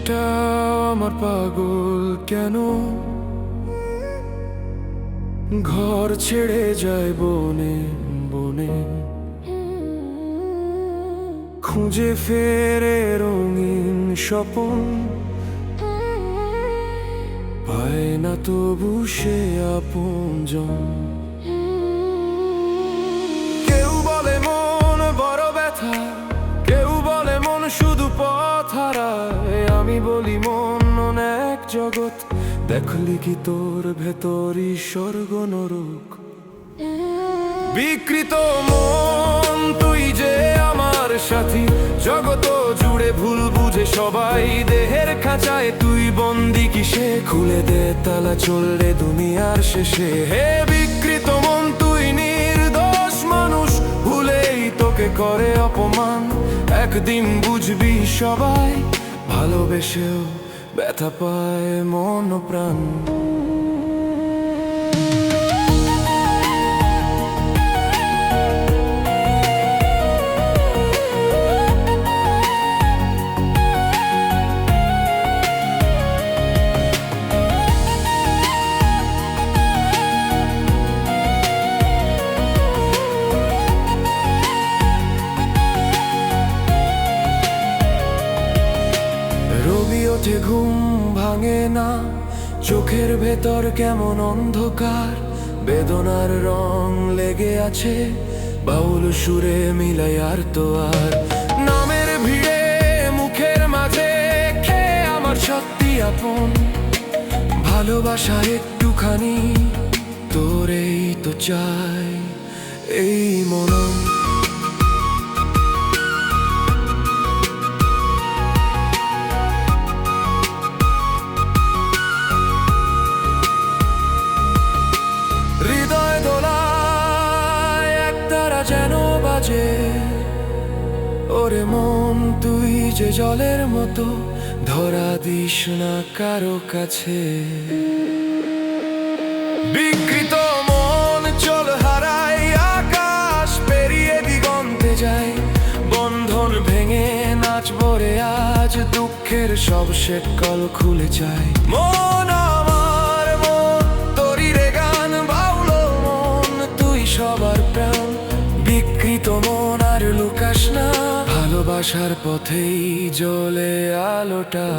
মনটা আমার পাগল কেন, ঘর ছেড়ে যায় বনে বনে, খুঁজে ফেরে রঙিন স্বপন, পায় না তবু সে আপনজন। কেউ বলে মন বড় ব্যথা, কেউ বলে মন শুধু পথ হারায়, আমি বলি মন এক জগৎ, দেখলি কি তোর ভেতরই স্বর্গ নরক। বিকৃত মন তুই যে আমার সাথী, জগত জুড়ে ভুল বুঝে সবাই দেহের খাঁচায় তুই বন্দি কিসে, খুলে দে তালা চললে দুনিয়ার শেষে। হে বিকৃত মন তুই নির্দোষ মানুষ, ভুলেই তোকে করে অপমান, একদিন বুঝবি সবাই ভালোবেসেও ব্যথা পায় মন ও প্রাণ। রবি ওঠে ঘুম ভাঙে না, চোখের ভেতর কেমন অন্ধকার, বেদনার রং লেগে আছে বাউল সুরে মিলাই আর তো আর। নামের ভিড়ে মুখের মাঝে খেয়ে আমার সত্যি আপন, ভালোবাসা একটুখানি তোরেই তো চাই এই মনন। হৃদয় দোলায় একতারা যেন বাজে, ওরে মন তুই যে জলের মতো, ধরা দিস না কারো কাছে। বিকৃত মন চল হারাই আকাশ পেরিয়ে দিগন্তে যায়, বন্ধন ভেঙে নাচবো রে আজ, দুঃখের সব শেকল খুলে যায়। মন আমার মন তোরি রে গান বাউলো মন, তুই সবার প্রাণ, বিকৃত মন আর লুকাস না, ভালোবাসার পথেই জ্বলে আলোটা।